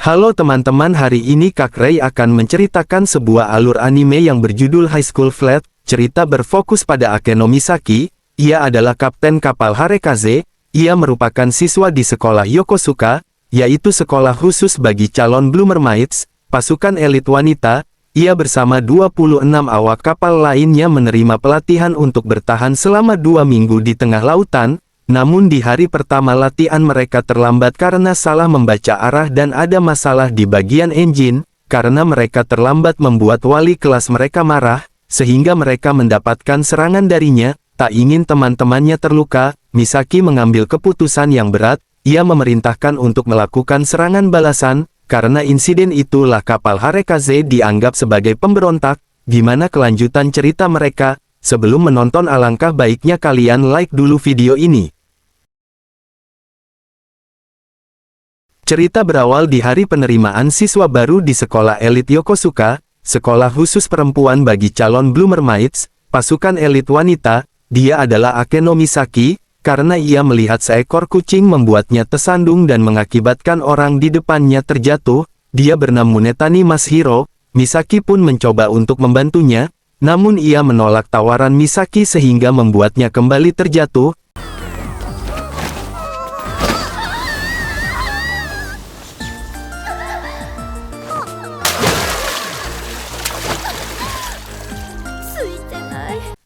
Halo teman-teman, hari ini Kak Ray akan menceritakan sebuah alur anime yang berjudul High School Flat. Cerita berfokus pada Akeno Misaki. Ia adalah kapten kapal Harekaze. Ia merupakan siswa di sekolah Yokosuka, yaitu sekolah khusus bagi calon Blue Mermaids, pasukan elit wanita. Ia bersama 26 awak kapal lainnya menerima pelatihan untuk bertahan selama 2 minggu di tengah lautan. Namun di hari pertama latihan mereka terlambat karena salah membaca arah dan ada masalah di bagian engine. Karena mereka terlambat membuat wali kelas mereka marah, sehingga mereka mendapatkan serangan darinya. Tak ingin teman-temannya terluka, Misaki mengambil keputusan yang berat. Ia memerintahkan untuk melakukan serangan balasan. Karena insiden itulah kapal Harekaze dianggap sebagai pemberontak. Gimana kelanjutan cerita mereka? Sebelum menonton, alangkah baiknya kalian like dulu video ini. Cerita berawal di hari penerimaan siswa baru di sekolah elit Yokosuka, sekolah khusus perempuan bagi calon Blue Mermaids, pasukan elit wanita. Dia adalah Akeno Misaki, karena ia melihat seekor kucing membuatnya tersandung dan mengakibatkan orang di depannya terjatuh. Dia bernama Munetani Masahiro. Misaki pun mencoba untuk membantunya, namun ia menolak tawaran Misaki sehingga membuatnya kembali terjatuh.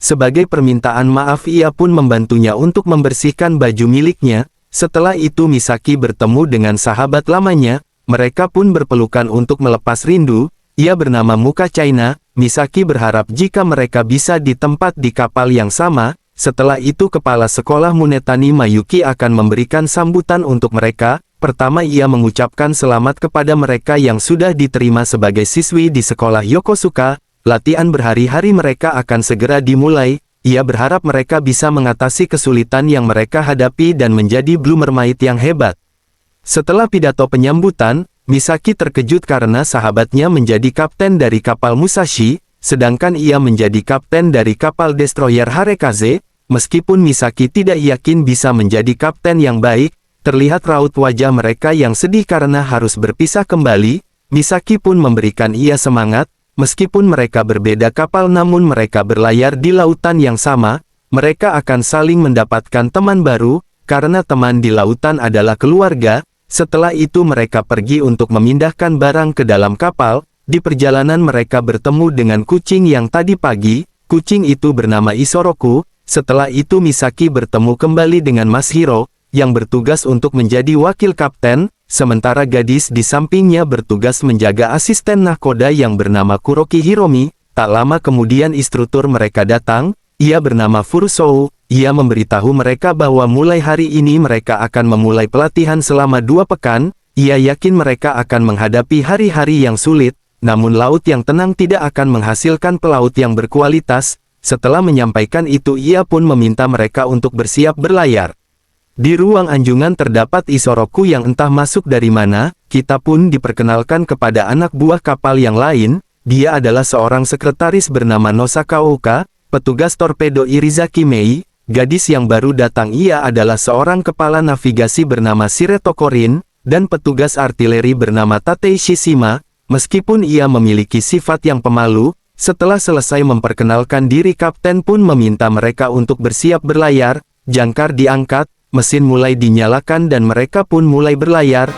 Sebagai permintaan maaf, ia pun membantunya untuk membersihkan baju miliknya. Setelah itu Misaki bertemu dengan sahabat lamanya. Mereka pun berpelukan untuk melepas rindu. Ia bernama Muka China. Misaki berharap jika mereka bisa di tempat di kapal yang sama. Setelah itu kepala sekolah Munetani Mayuki akan memberikan sambutan untuk mereka. Pertama, ia mengucapkan selamat kepada mereka yang sudah diterima sebagai siswi di sekolah Yokosuka. Latihan berhari-hari mereka akan segera dimulai. Ia berharap mereka bisa mengatasi kesulitan yang mereka hadapi dan menjadi Blue Mermaid yang hebat. Setelah pidato penyambutan, Misaki terkejut karena sahabatnya menjadi kapten dari kapal Musashi, sedangkan ia menjadi kapten dari kapal destroyer Harekaze. Meskipun Misaki tidak yakin bisa menjadi kapten yang baik, terlihat raut wajah mereka yang sedih karena harus berpisah kembali. Misaki pun memberikan ia semangat. Meskipun mereka berbeda kapal namun mereka berlayar di lautan yang sama, mereka akan saling mendapatkan teman baru, karena teman di lautan adalah keluarga. Setelah itu mereka pergi untuk memindahkan barang ke dalam kapal. Di perjalanan mereka bertemu dengan kucing yang tadi pagi. Kucing itu bernama Isoroku. Setelah itu Misaki bertemu kembali dengan Masahiro, yang bertugas untuk menjadi wakil kapten. Sementara gadis di sampingnya bertugas menjaga asisten nahkoda yang bernama Kuroki Hiromi. Tak lama kemudian instruktur mereka datang. Ia bernama Furusou. Ia memberitahu mereka bahwa mulai hari ini mereka akan memulai pelatihan selama 2 pekan. Ia yakin mereka akan menghadapi hari-hari yang sulit. Namun laut yang tenang tidak akan menghasilkan pelaut yang berkualitas. Setelah menyampaikan itu, ia pun meminta mereka untuk bersiap berlayar. Di ruang anjungan terdapat Isoroku yang entah masuk dari mana. Kita pun diperkenalkan kepada anak buah kapal yang lain. Dia adalah seorang sekretaris bernama Nosaka Oka, petugas torpedo Irizaki Mei. Gadis yang baru datang ia adalah seorang kepala navigasi bernama Shireto Korin, dan petugas artileri bernama Tatei Shishima. Meskipun ia memiliki sifat yang pemalu, setelah selesai memperkenalkan diri kapten pun meminta mereka untuk bersiap berlayar. Jangkar diangkat. Mesin mulai dinyalakan dan mereka pun mulai berlayar.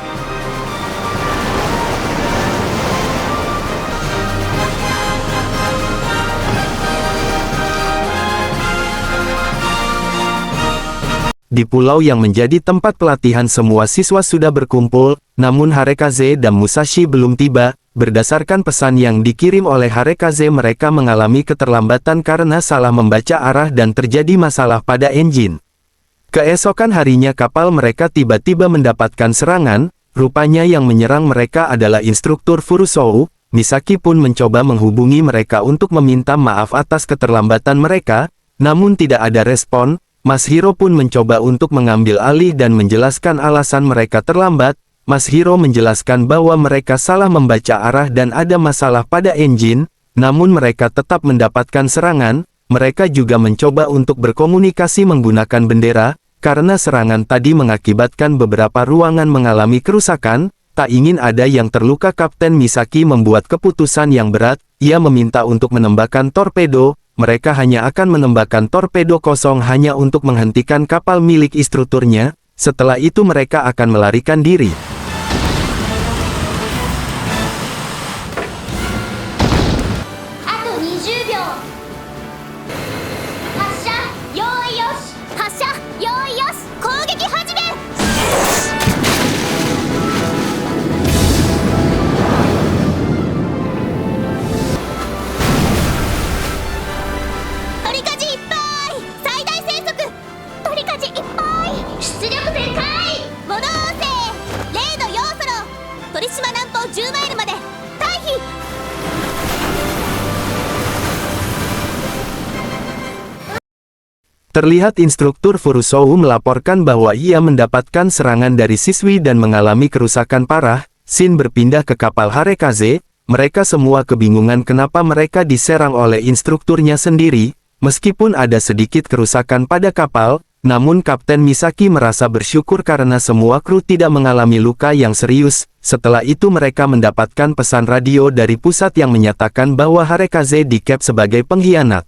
Di pulau yang menjadi tempat pelatihan semua siswa sudah berkumpul, namun Harekaze dan Musashi belum tiba. Berdasarkan pesan yang dikirim oleh Harekaze, mereka mengalami keterlambatan karena salah membaca arah dan terjadi masalah pada engine. Keesokan harinya kapal mereka tiba-tiba mendapatkan serangan. Rupanya yang menyerang mereka adalah instruktur Furusou. Misaki pun mencoba menghubungi mereka untuk meminta maaf atas keterlambatan mereka, namun tidak ada respon. Masahiro pun mencoba untuk mengambil alih dan menjelaskan alasan mereka terlambat. Masahiro menjelaskan bahwa mereka salah membaca arah dan ada masalah pada engine, namun mereka tetap mendapatkan serangan. Mereka juga mencoba untuk berkomunikasi menggunakan bendera. Karena serangan tadi mengakibatkan beberapa ruangan mengalami kerusakan, tak ingin ada yang terluka. Kapten Misaki membuat keputusan yang berat, ia meminta untuk menembakkan torpedo. Mereka hanya akan menembakkan torpedo kosong hanya untuk menghentikan kapal milik instrukturnya, setelah itu mereka akan melarikan diri. Terlihat instruktur Furusou melaporkan bahwa ia mendapatkan serangan dari siswi dan mengalami kerusakan parah. Shin berpindah ke kapal Harekaze. Mereka semua kebingungan kenapa mereka diserang oleh instrukturnya sendiri. Meskipun ada sedikit kerusakan pada kapal, namun Kapten Misaki merasa bersyukur karena semua kru tidak mengalami luka yang serius. Setelah itu mereka mendapatkan pesan radio dari pusat yang menyatakan bahwa Harekaze di-cap sebagai pengkhianat.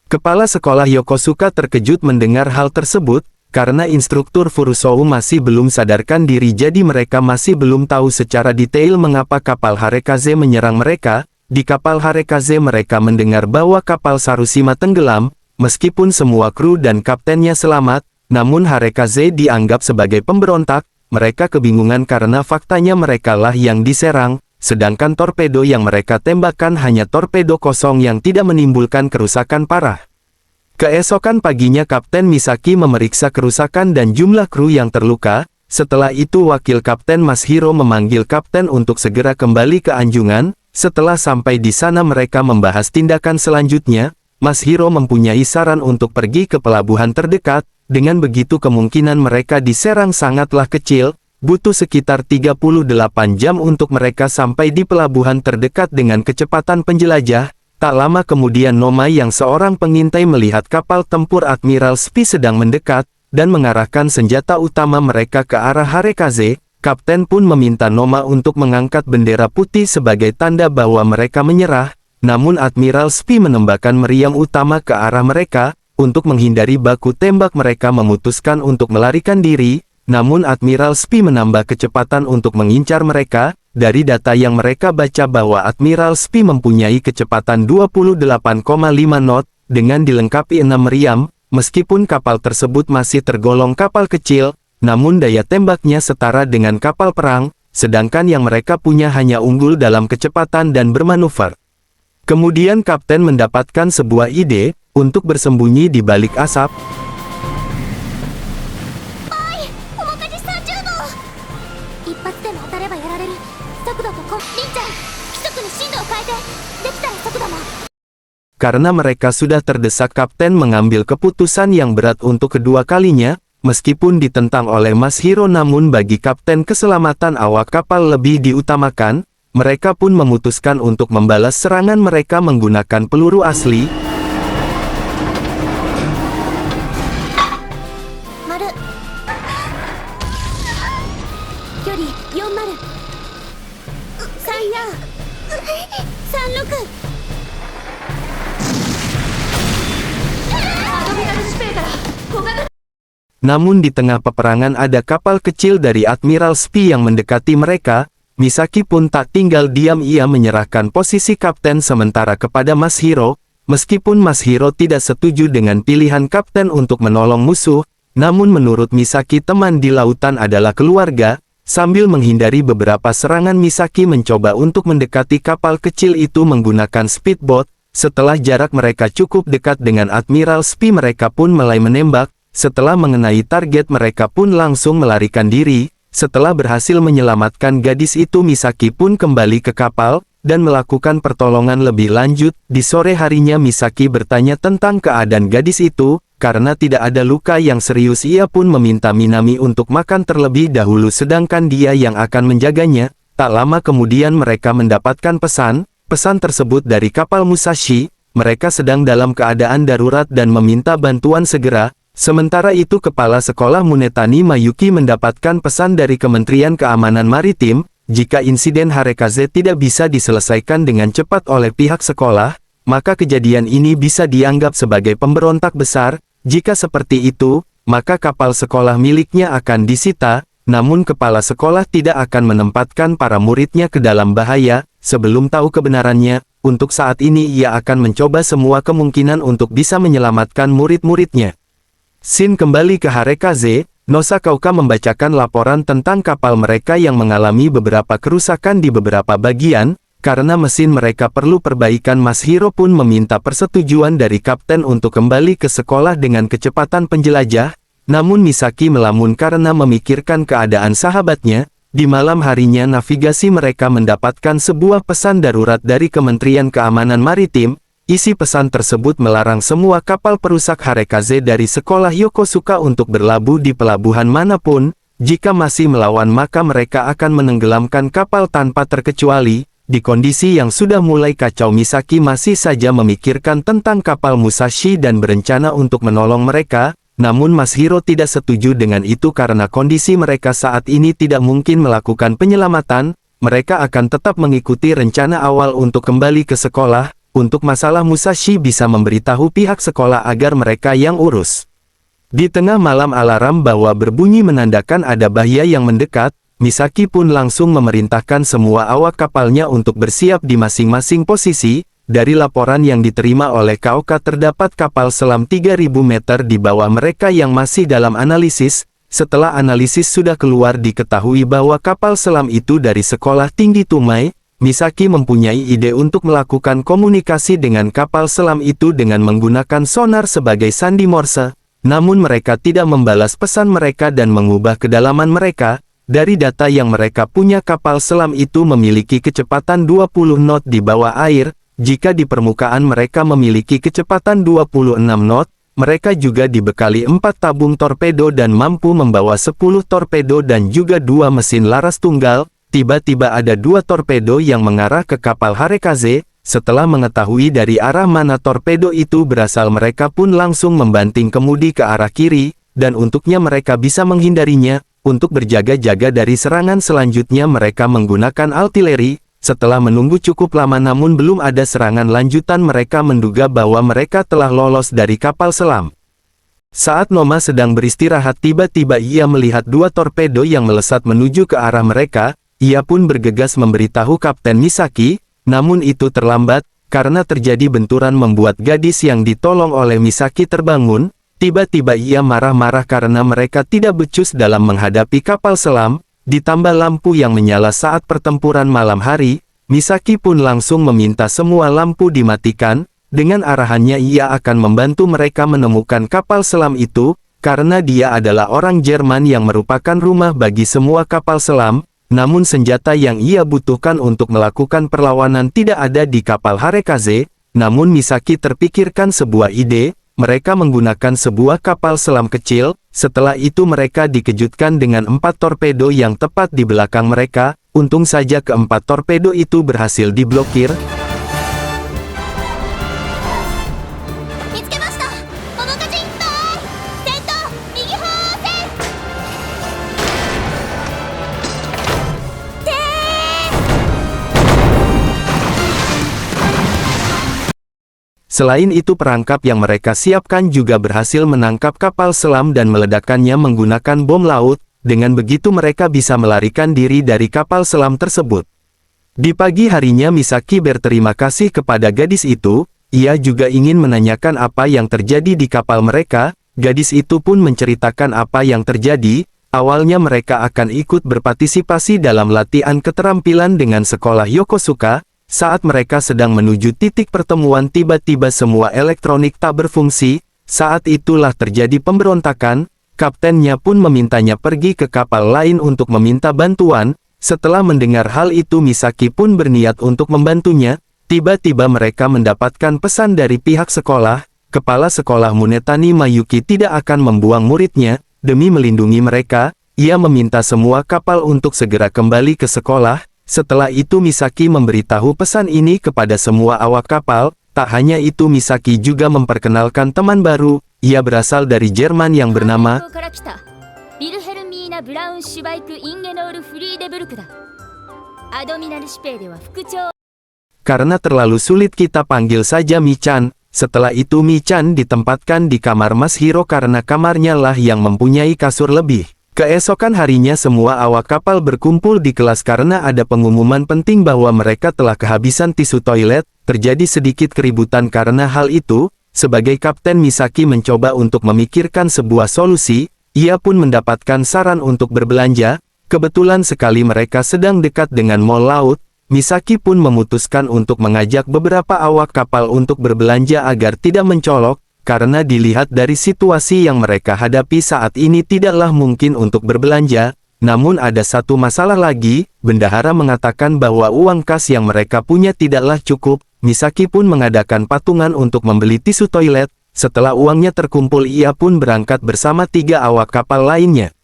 Kepala sekolah Yokosuka terkejut mendengar hal tersebut, karena instruktur Furusou masih belum sadarkan diri jadi mereka masih belum tahu secara detail mengapa kapal Harekaze menyerang mereka. Di kapal Harekaze mereka mendengar bahwa kapal Sarushima tenggelam, meskipun semua kru dan kaptennya selamat, namun Harekaze dianggap sebagai pemberontak. Mereka kebingungan karena faktanya merekalah yang diserang. Sedangkan torpedo yang mereka tembakkan hanya torpedo kosong yang tidak menimbulkan kerusakan parah. Keesokan paginya Kapten Misaki memeriksa kerusakan dan jumlah kru yang terluka. Setelah itu wakil Kapten Masahiro memanggil Kapten untuk segera kembali ke Anjungan. Setelah sampai di sana mereka membahas tindakan selanjutnya. Masahiro mempunyai saran untuk pergi ke pelabuhan terdekat. Dengan begitu kemungkinan mereka diserang sangatlah kecil. Butuh sekitar 38 jam untuk mereka sampai di pelabuhan terdekat dengan kecepatan penjelajah. Tak lama kemudian Noma yang seorang pengintai melihat kapal tempur Admiral Spi sedang mendekat, dan mengarahkan senjata utama mereka ke arah Harekaze. Kapten pun meminta Noma untuk mengangkat bendera putih sebagai tanda bahwa mereka menyerah, namun Admiral Spi menembakkan meriam utama ke arah mereka. Untuk menghindari baku tembak mereka memutuskan untuk melarikan diri. Namun Admiral Spi menambah kecepatan untuk mengincar mereka. Dari data yang mereka baca bahwa Admiral Spi mempunyai kecepatan 28,5 knot, dengan dilengkapi 6 meriam. Meskipun kapal tersebut masih tergolong kapal kecil, namun daya tembaknya setara dengan kapal perang, sedangkan yang mereka punya hanya unggul dalam kecepatan dan bermanuver. Kemudian Kapten mendapatkan sebuah ide, untuk bersembunyi di balik asap. Karena mereka sudah terdesak, Kapten mengambil keputusan yang berat untuk kedua kalinya, meskipun ditentang oleh Masahiro, namun bagi Kapten keselamatan awak kapal lebih diutamakan. Mereka pun memutuskan untuk membalas serangan mereka menggunakan peluru asli. Namun di tengah peperangan ada kapal kecil dari Admiral Spi yang mendekati mereka. Misaki pun tak tinggal diam, ia menyerahkan posisi kapten sementara kepada Masahiro. Meskipun Masahiro tidak setuju dengan pilihan kapten untuk menolong musuh, namun menurut Misaki teman di lautan adalah keluarga. Sambil menghindari beberapa serangan, Misaki mencoba untuk mendekati kapal kecil itu menggunakan speedboat. Setelah jarak mereka cukup dekat dengan Admiral Spi, mereka pun mulai menembak. Setelah mengenai target mereka pun langsung melarikan diri. Setelah berhasil menyelamatkan gadis itu, Misaki pun kembali ke kapal, dan melakukan pertolongan lebih lanjut. Di sore harinya Misaki bertanya tentang keadaan gadis itu, karena tidak ada luka yang serius ia pun meminta Minami untuk makan terlebih dahulu sedangkan dia yang akan menjaganya. Tak lama kemudian mereka mendapatkan pesan tersebut dari kapal Musashi. Mereka sedang dalam keadaan darurat dan meminta bantuan segera. Sementara itu Kepala Sekolah Munetani Mayuki mendapatkan pesan dari Kementerian Keamanan Maritim. jika insiden Harekaze tidak bisa diselesaikan dengan cepat oleh pihak sekolah, maka kejadian ini bisa dianggap sebagai pemberontak besar. Jika seperti itu, maka kapal sekolah miliknya akan disita, namun kepala sekolah tidak akan menempatkan para muridnya ke dalam bahaya. Sebelum tahu kebenarannya, untuk saat ini ia akan mencoba semua kemungkinan untuk bisa menyelamatkan murid-muridnya. Shin kembali ke Harekaze. Nosakauka membacakan laporan tentang kapal mereka yang mengalami beberapa kerusakan di beberapa bagian. Karena mesin mereka perlu perbaikan, Masahiro pun meminta persetujuan dari kapten untuk kembali ke sekolah dengan kecepatan penjelajah. Namun Misaki melamun karena memikirkan keadaan sahabatnya. Di malam harinya navigasi mereka mendapatkan sebuah pesan darurat dari Kementerian Keamanan Maritim. Isi pesan tersebut melarang semua kapal perusak Harekaze dari sekolah Yokosuka untuk berlabuh di pelabuhan manapun. Jika masih melawan maka mereka akan menenggelamkan kapal tanpa terkecuali. Di kondisi yang sudah mulai kacau, Misaki masih saja memikirkan tentang kapal Musashi dan berencana untuk menolong mereka. Namun Masahiro tidak setuju dengan itu karena kondisi mereka saat ini tidak mungkin melakukan penyelamatan. Mereka akan tetap mengikuti rencana awal untuk kembali ke sekolah. Untuk masalah Musashi bisa memberitahu pihak sekolah agar mereka yang urus. Di tengah malam alarm bawah berbunyi menandakan ada bahaya yang mendekat. Misaki pun langsung memerintahkan semua awak kapalnya untuk bersiap di masing-masing posisi. Dari laporan yang diterima oleh Kaoka terdapat kapal selam 3000 meter di bawah mereka yang masih dalam analisis. Setelah analisis sudah keluar diketahui bahwa kapal selam itu dari sekolah tinggi Tumai. Misaki mempunyai ide untuk melakukan komunikasi dengan kapal selam itu dengan menggunakan sonar sebagai sandi Morse. Namun mereka tidak membalas pesan mereka dan mengubah kedalaman mereka. Dari data yang mereka punya, kapal selam itu memiliki kecepatan 20 knot di bawah air. Jika di permukaan mereka memiliki kecepatan 26 knot, mereka juga dibekali 4 tabung torpedo dan mampu membawa 10 torpedo dan juga 2 mesin laras tunggal. Tiba-tiba ada 2 torpedo yang mengarah ke kapal Harekaze. Setelah mengetahui dari arah mana torpedo itu berasal, mereka pun langsung membanting kemudi ke arah kiri, dan untuknya mereka bisa menghindarinya. Untuk berjaga-jaga dari serangan selanjutnya mereka menggunakan artileri. Setelah menunggu cukup lama namun belum ada serangan lanjutan, mereka menduga bahwa mereka telah lolos dari kapal selam. Saat Noma sedang beristirahat, tiba-tiba ia melihat 2 torpedo yang melesat menuju ke arah mereka. Ia pun bergegas memberitahu Kapten Misaki, namun itu terlambat, karena terjadi benturan membuat gadis yang ditolong oleh Misaki terbangun. Tiba-tiba ia marah-marah karena mereka tidak becus dalam menghadapi kapal selam, ditambah lampu yang menyala saat pertempuran malam hari. Misaki pun langsung meminta semua lampu dimatikan. Dengan arahannya ia akan membantu mereka menemukan kapal selam itu, karena dia adalah orang Jerman yang merupakan rumah bagi semua kapal selam. Namun senjata yang ia butuhkan untuk melakukan perlawanan tidak ada di kapal Harekaze. Namun Misaki terpikirkan sebuah ide. Mereka menggunakan sebuah kapal selam kecil. Setelah itu mereka dikejutkan dengan 4 torpedo yang tepat di belakang mereka. Untung saja keempat torpedo itu berhasil diblokir. Selain itu perangkap yang mereka siapkan juga berhasil menangkap kapal selam dan meledakkannya menggunakan bom laut. Dengan begitu mereka bisa melarikan diri dari kapal selam tersebut. Di pagi harinya Misaki berterima kasih kepada gadis itu. Ia juga ingin menanyakan apa yang terjadi di kapal mereka. Gadis itu pun menceritakan apa yang terjadi. Awalnya mereka akan ikut berpartisipasi dalam latihan keterampilan dengan sekolah Yokosuka. Saat mereka sedang menuju titik pertemuan, tiba-tiba semua elektronik tak berfungsi. Saat itulah terjadi pemberontakan. Kaptennya pun memintanya pergi ke kapal lain untuk meminta bantuan. Setelah mendengar hal itu Misaki pun berniat untuk membantunya. Tiba-tiba mereka mendapatkan pesan dari pihak sekolah. Kepala sekolah Munetani Mayuki tidak akan membuang muridnya. Demi melindungi mereka, ia meminta semua kapal untuk segera kembali ke sekolah. Setelah itu Misaki memberitahu pesan ini kepada semua awak kapal. Tak hanya itu, Misaki juga memperkenalkan teman baru. Ia berasal dari Jerman yang bernama Karena terlalu sulit kita panggil saja Michan. Setelah itu Michan ditempatkan di kamar Mas Hiro karena kamarnya lah yang mempunyai kasur lebih. Keesokan harinya semua awak kapal berkumpul di kelas karena ada pengumuman penting bahwa mereka telah kehabisan tisu toilet. Terjadi sedikit keributan karena hal itu. Sebagai Kapten Misaki mencoba untuk memikirkan sebuah solusi. Ia pun mendapatkan saran untuk berbelanja. Kebetulan sekali mereka sedang dekat dengan mall laut. Misaki pun memutuskan untuk mengajak beberapa awak kapal untuk berbelanja agar tidak mencolok, karena dilihat dari situasi yang mereka hadapi saat ini tidaklah mungkin untuk berbelanja. Namun ada satu masalah lagi, bendahara mengatakan bahwa uang kas yang mereka punya tidaklah cukup. Misaki pun mengadakan patungan untuk membeli tisu toilet. Setelah uangnya terkumpul ia pun berangkat bersama 3 awak kapal lainnya.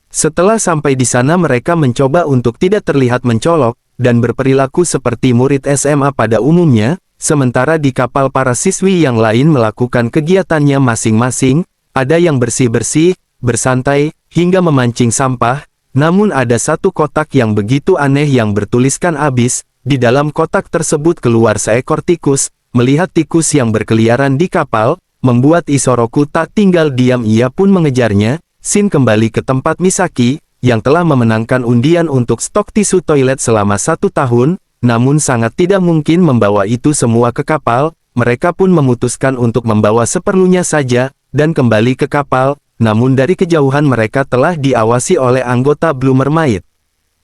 Setelah sampai di sana mereka mencoba untuk tidak terlihat mencolok, dan berperilaku seperti murid SMA pada umumnya, sementara di kapal para siswi yang lain melakukan kegiatannya masing-masing, ada yang bersih-bersih, bersantai, hingga memancing sampah. Namun ada satu kotak yang begitu aneh yang bertuliskan abyss. Di dalam kotak tersebut keluar seekor tikus. Melihat tikus yang berkeliaran di kapal, membuat Isoroku tak tinggal diam, ia pun mengejarnya. Shin kembali ke tempat Misaki, yang telah memenangkan undian untuk stok tisu toilet selama 1 tahun, namun sangat tidak mungkin membawa itu semua ke kapal. Mereka pun memutuskan untuk membawa seperlunya saja, dan kembali ke kapal. Namun dari kejauhan mereka telah diawasi oleh anggota Blue Mermaid.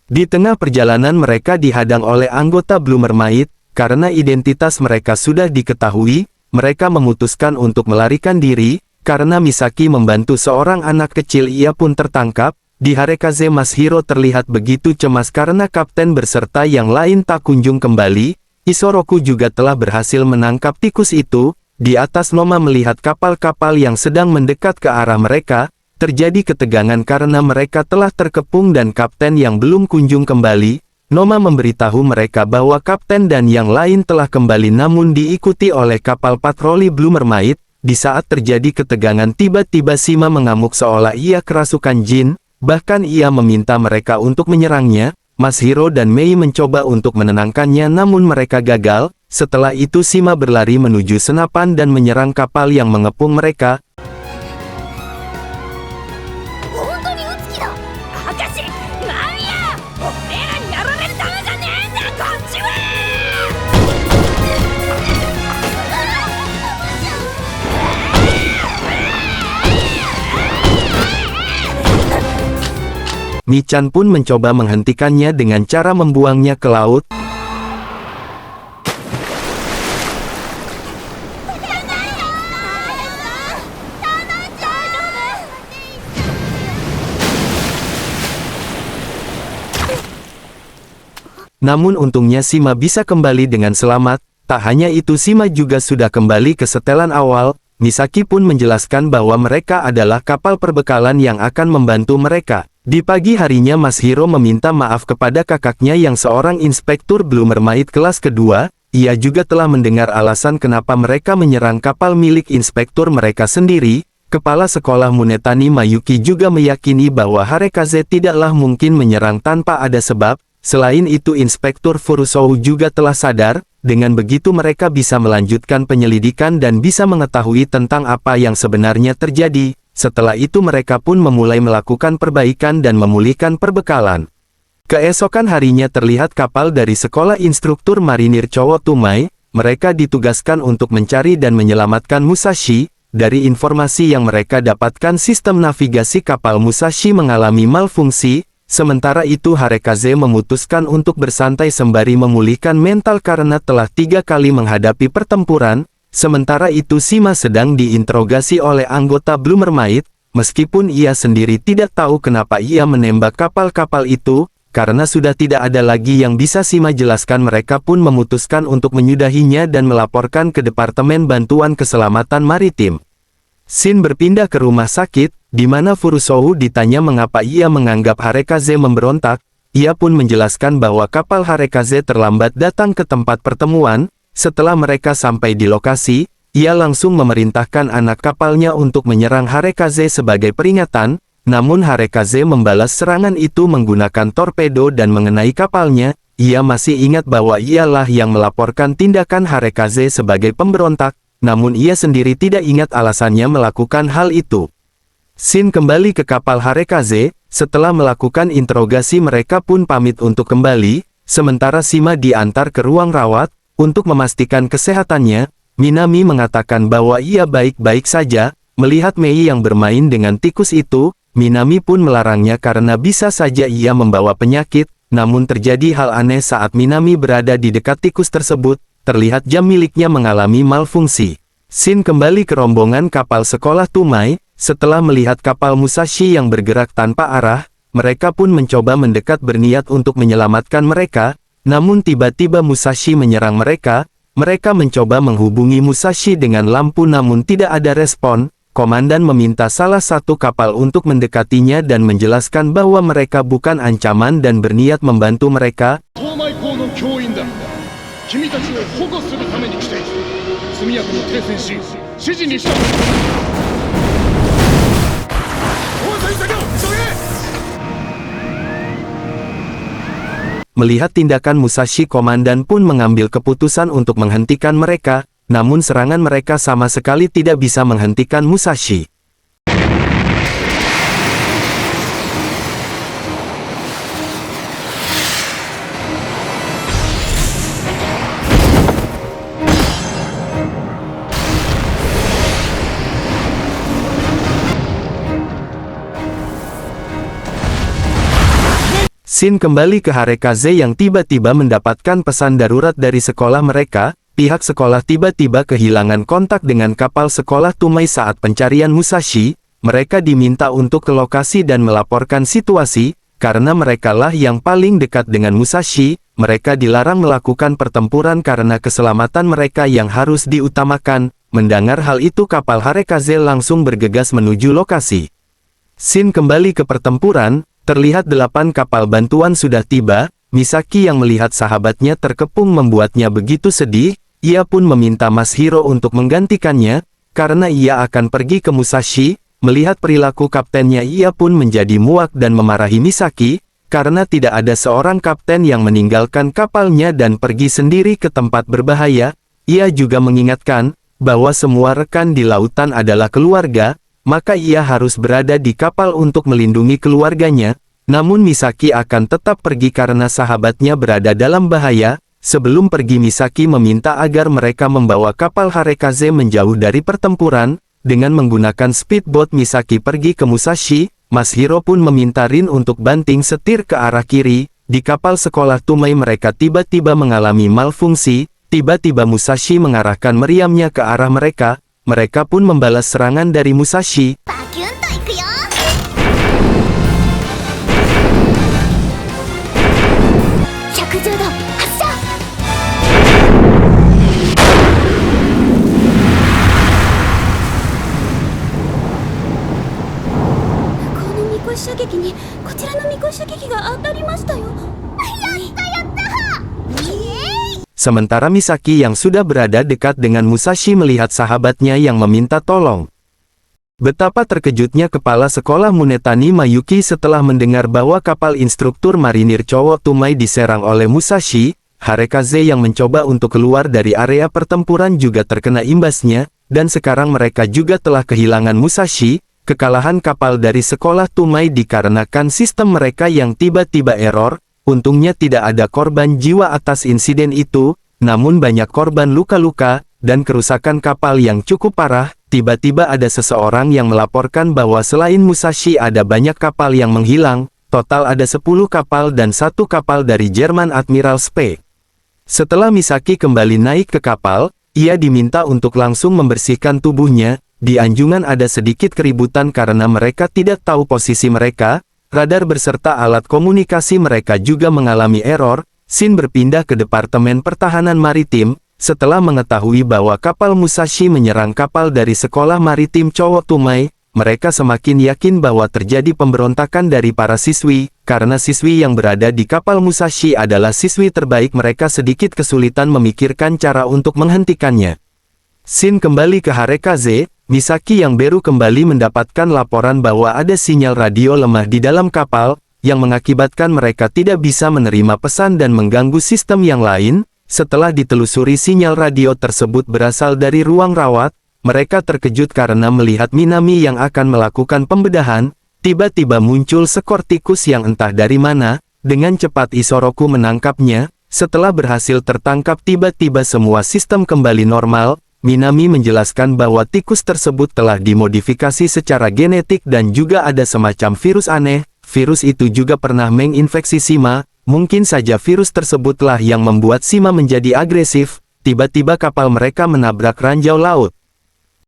Di tengah perjalanan mereka dihadang oleh anggota Blue Mermaid. Karena identitas mereka sudah diketahui, mereka memutuskan untuk melarikan diri. Karena Misaki membantu seorang anak kecil ia pun tertangkap. Di Harekaze Mas Hiro terlihat begitu cemas karena kapten berserta yang lain tak kunjung kembali. Isoroku juga telah berhasil menangkap tikus itu. Di atas Noma melihat kapal-kapal yang sedang mendekat ke arah mereka. Terjadi ketegangan karena mereka telah terkepung dan kapten yang belum kunjung kembali. Noma memberitahu mereka bahwa kapten dan yang lain telah kembali namun diikuti oleh kapal patroli Blue Mermaid. Di saat terjadi ketegangan tiba-tiba Shima mengamuk seolah ia kerasukan jin. Bahkan ia meminta mereka untuk menyerangnya. Mas Hiro dan Mei mencoba untuk menenangkannya namun mereka gagal. Setelah itu Shima berlari menuju senapan dan menyerang kapal yang mengepung mereka. Michan pun mencoba menghentikannya dengan cara membuangnya ke laut. Namun untungnya Shima bisa kembali dengan selamat. Tak hanya itu Shima juga sudah kembali ke setelan awal. Misaki pun menjelaskan bahwa mereka adalah kapal perbekalan yang akan membantu mereka. Di pagi harinya Mas Hiro meminta maaf kepada kakaknya yang seorang inspektur Blue Mermaid kelas kedua. Ia juga telah mendengar alasan kenapa mereka menyerang kapal milik inspektur mereka sendiri. Kepala sekolah Munetani Mayuki juga meyakini bahwa Harekaze tidaklah mungkin menyerang tanpa ada sebab. Selain itu inspektur Furusou juga telah sadar. Dengan begitu mereka bisa melanjutkan penyelidikan dan bisa mengetahui tentang apa yang sebenarnya terjadi. Setelah itu mereka pun memulai melakukan perbaikan dan memulihkan perbekalan. Keesokan harinya terlihat kapal dari sekolah instruktur marinir Chowo Tumai. Mereka ditugaskan untuk mencari dan menyelamatkan Musashi. Dari informasi yang mereka dapatkan sistem navigasi kapal Musashi mengalami malfungsi. Sementara itu Harekaze memutuskan untuk bersantai sembari memulihkan mental karena telah 3 kali menghadapi pertempuran. Sementara itu Shima sedang diinterogasi oleh anggota Blue Mermaid. Meskipun ia sendiri tidak tahu kenapa ia menembak kapal-kapal itu, karena sudah tidak ada lagi yang bisa Shima jelaskan, mereka pun memutuskan untuk menyudahinya dan melaporkan ke Departemen Bantuan Keselamatan Maritim. Shin berpindah ke rumah sakit, di mana Furusou ditanya mengapa ia menganggap Harekaze memberontak. Ia pun menjelaskan bahwa kapal Harekaze terlambat datang ke tempat pertemuan. Setelah mereka sampai di lokasi, ia langsung memerintahkan anak kapalnya untuk menyerang Harekaze sebagai peringatan. Namun Harekaze membalas serangan itu menggunakan torpedo dan mengenai kapalnya. ia masih ingat bahwa ialah yang melaporkan tindakan Harekaze sebagai pemberontak, namun ia sendiri tidak ingat alasannya melakukan hal itu. Shin kembali ke kapal Harekaze, setelah melakukan interogasi mereka pun pamit untuk kembali, sementara Shima diantar ke ruang rawat, untuk memastikan kesehatannya. Minami mengatakan bahwa ia baik-baik saja. Melihat Mei yang bermain dengan tikus itu, Minami pun melarangnya karena bisa saja ia membawa penyakit, namun terjadi hal aneh saat Minami berada di dekat tikus tersebut, terlihat jam miliknya mengalami malfungsi. Shin kembali ke rombongan kapal sekolah Tumai, setelah melihat kapal Musashi yang bergerak tanpa arah, mereka pun mencoba mendekat berniat untuk menyelamatkan mereka, namun tiba-tiba Musashi menyerang mereka. Mereka mencoba menghubungi Musashi dengan lampu namun tidak ada respon. Komandan meminta salah satu kapal untuk mendekatinya dan menjelaskan bahwa mereka bukan ancaman dan berniat membantu mereka. Melihat tindakan Musashi, komandan pun mengambil keputusan untuk menghentikan mereka, namun serangan mereka sama sekali tidak bisa menghentikan Musashi. Shin kembali ke Harekaze yang tiba-tiba mendapatkan pesan darurat dari sekolah mereka. Pihak sekolah tiba-tiba kehilangan kontak dengan kapal sekolah Tumai saat pencarian Musashi. Mereka diminta untuk ke lokasi dan melaporkan situasi, karena merekalah yang paling dekat dengan Musashi. Mereka dilarang melakukan pertempuran karena keselamatan mereka yang harus diutamakan. Mendengar hal itu, kapal Harekaze langsung bergegas menuju lokasi. Shin kembali ke pertempuran. Terlihat 8 kapal bantuan sudah tiba. Misaki yang melihat sahabatnya terkepung membuatnya begitu sedih. Ia pun meminta Mas Hiro untuk menggantikannya, karena ia akan pergi ke Musashi. Melihat perilaku kaptennya, ia pun menjadi muak dan memarahi Misaki, karena tidak ada seorang kapten yang meninggalkan kapalnya dan pergi sendiri ke tempat berbahaya. Ia juga mengingatkan bahwa semua rekan di lautan adalah keluarga, maka ia harus berada di kapal untuk melindungi keluarganya. Namun Misaki akan tetap pergi karena sahabatnya berada dalam bahaya. Sebelum pergi, Misaki meminta agar mereka membawa kapal Harekaze menjauh dari pertempuran. Dengan menggunakan speedboat, Misaki pergi ke Musashi. Mas Hiro pun meminta Rin untuk banting setir ke arah kiri. Di kapal sekolah Tumai mereka tiba-tiba mengalami malfungsi. Tiba-tiba Musashi mengarahkan meriamnya ke arah mereka. Mereka pun membalas serangan dari Musashi. Sementara Misaki yang sudah berada dekat dengan Musashi melihat sahabatnya yang meminta tolong. Betapa terkejutnya kepala sekolah Munetani Mayuki setelah mendengar bahwa kapal instruktur marinir cowok Tumai diserang oleh Musashi. Harekaze yang mencoba untuk keluar dari area pertempuran juga terkena imbasnya, dan sekarang mereka juga telah kehilangan Musashi. Kekalahan kapal dari sekolah Tumai dikarenakan sistem mereka yang tiba-tiba error. Untungnya tidak ada korban jiwa atas insiden itu, namun banyak korban luka-luka, dan kerusakan kapal yang cukup parah. Tiba-tiba ada seseorang yang melaporkan bahwa selain Musashi ada banyak kapal yang menghilang. Total ada 10 kapal dan 1 kapal dari Jerman Admiral Spee. Setelah Misaki kembali naik ke kapal, ia diminta untuk langsung membersihkan tubuhnya. Di Anjungan ada sedikit keributan karena mereka tidak tahu posisi mereka. Radar beserta alat komunikasi mereka juga mengalami error. Shin berpindah ke Departemen Pertahanan Maritim. Setelah mengetahui bahwa kapal Musashi menyerang kapal dari sekolah maritim cowok Tumai, mereka semakin yakin bahwa terjadi pemberontakan dari para siswi. Karena siswi yang berada di kapal Musashi adalah siswi terbaik, mereka sedikit kesulitan memikirkan cara untuk menghentikannya. Shin kembali ke Harekaze. Misaki yang baru kembali mendapatkan laporan bahwa ada sinyal radio lemah di dalam kapal. yang mengakibatkan mereka tidak bisa menerima pesan dan mengganggu sistem yang lain. Setelah ditelusuri sinyal radio tersebut berasal dari ruang rawat, mereka terkejut karena melihat Minami yang akan melakukan pembedahan. Tiba-tiba muncul seekor tikus yang entah dari mana. Dengan cepat Isoroku menangkapnya. Setelah berhasil tertangkap tiba-tiba semua sistem kembali normal. Minami menjelaskan bahwa tikus tersebut telah dimodifikasi secara genetik dan juga ada semacam virus aneh. Virus itu juga pernah menginfeksi Shima. Mungkin saja virus tersebutlah yang membuat Shima menjadi agresif. Tiba-tiba kapal mereka menabrak ranjau laut.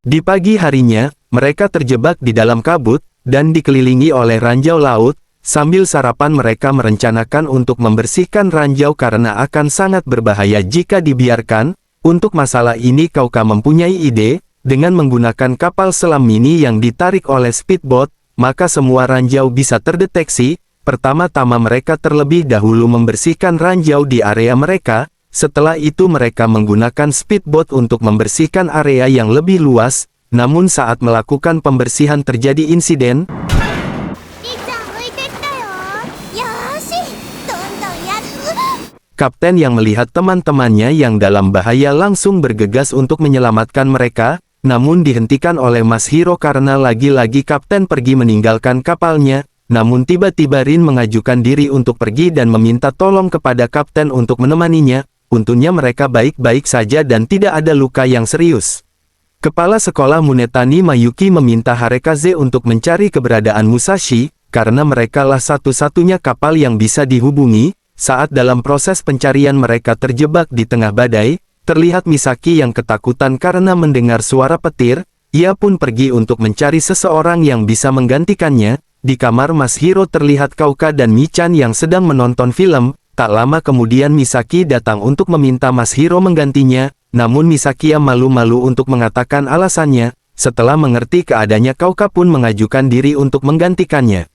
Di pagi harinya, mereka terjebak di dalam kabut, dan dikelilingi oleh ranjau laut. Sambil sarapan mereka merencanakan untuk membersihkan ranjau karena akan sangat berbahaya jika dibiarkan. Untuk masalah ini Kauka mempunyai ide, dengan menggunakan kapal selam mini yang ditarik oleh speedboat, maka semua ranjau bisa terdeteksi. Pertama-tama mereka terlebih dahulu membersihkan ranjau di area mereka, setelah itu mereka menggunakan speedboat untuk membersihkan area yang lebih luas, namun saat melakukan pembersihan terjadi insiden. Kapten yang melihat teman-temannya yang dalam bahaya langsung bergegas untuk menyelamatkan mereka, namun dihentikan oleh Mas Hiro karena lagi-lagi kapten pergi meninggalkan kapalnya. Namun tiba-tiba Rin mengajukan diri untuk pergi dan meminta tolong kepada kapten untuk menemaninya. Untungnya mereka baik-baik saja dan tidak ada luka yang serius. Kepala sekolah Munetani Mayuki meminta Harekaze untuk mencari keberadaan Musashi, karena merekalah satu-satunya kapal yang bisa dihubungi. Saat dalam proses pencarian mereka terjebak di tengah badai, terlihat Misaki yang ketakutan karena mendengar suara petir. Ia pun pergi untuk mencari seseorang yang bisa menggantikannya. Di kamar Mas Hiro terlihat Kauka dan Michan yang sedang menonton film. Tak lama kemudian Misaki datang untuk meminta Mas Hiro menggantinya, namun Misaki malu-malu untuk mengatakan alasannya. Setelah mengerti keadaannya Kauka pun mengajukan diri untuk menggantikannya.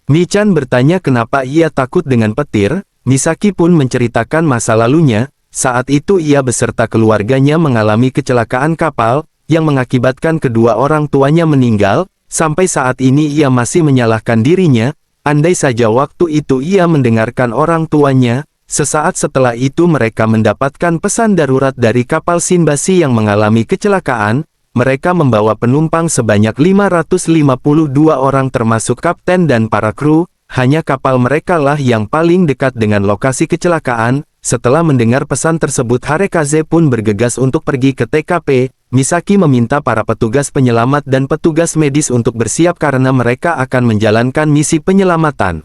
Michan bertanya kenapa ia takut dengan petir. Misaki pun menceritakan masa lalunya. Saat itu ia beserta keluarganya mengalami kecelakaan kapal, yang mengakibatkan kedua orang tuanya meninggal. Sampai saat ini ia masih menyalahkan dirinya. Andai saja waktu itu ia mendengarkan orang tuanya. Sesaat setelah itu mereka mendapatkan pesan darurat dari kapal Shinbashi yang mengalami kecelakaan. Mereka membawa penumpang sebanyak 552 orang termasuk kapten dan para kru. Hanya kapal mereka lah yang paling dekat dengan lokasi kecelakaan. Setelah mendengar pesan tersebut Harekaze pun bergegas untuk pergi ke TKP. Misaki meminta para petugas penyelamat dan petugas medis untuk bersiap karena mereka akan menjalankan misi penyelamatan.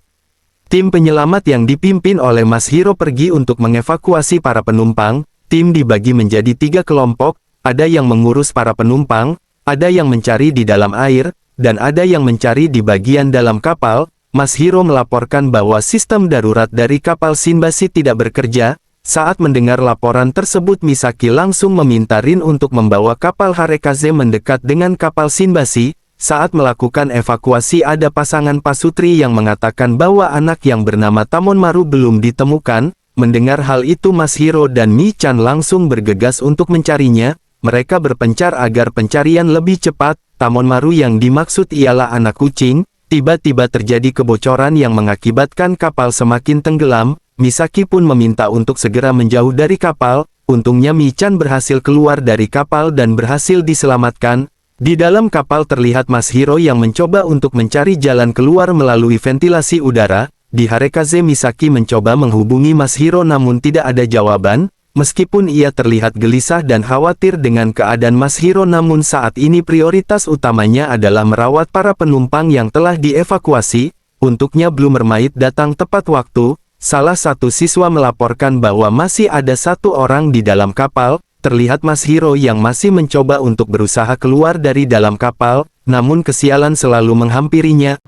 Tim penyelamat yang dipimpin oleh Mas Hiro pergi untuk mengevakuasi para penumpang. Tim dibagi menjadi 3 kelompok, ada yang mengurus para penumpang, ada yang mencari di dalam air, dan ada yang mencari di bagian dalam kapal. Mas Hiro melaporkan bahwa sistem darurat dari kapal Shinbashi tidak bekerja. Saat mendengar laporan tersebut Misaki langsung meminta Rin untuk membawa kapal Harekaze mendekat dengan kapal Shinbashi. Saat melakukan evakuasi ada pasangan pasutri yang mengatakan bahwa anak yang bernama Tamonmaru belum ditemukan. Mendengar hal itu Mas Hiro dan Michan langsung bergegas untuk mencarinya. Mereka berpencar agar pencarian lebih cepat. Tamonmaru yang dimaksud ialah anak kucing. Tiba-tiba terjadi kebocoran yang mengakibatkan kapal semakin tenggelam. Misaki pun meminta untuk segera menjauh dari kapal. Untungnya Michan berhasil keluar dari kapal dan berhasil diselamatkan. Di dalam kapal terlihat Mas Hiro yang mencoba untuk mencari jalan keluar melalui ventilasi udara. Di Harekaze Misaki mencoba menghubungi Mas Hiro namun tidak ada jawaban. Meskipun ia terlihat gelisah dan khawatir dengan keadaan Mas Hiro, namun saat ini prioritas utamanya adalah merawat para penumpang yang telah dievakuasi. Untuknya Blue Mermaid datang tepat waktu. Salah satu siswa melaporkan bahwa masih ada 1 orang di dalam kapal. Terlihat Mas Hiro yang masih mencoba untuk berusaha keluar dari dalam kapal, namun kesialan selalu menghampirinya.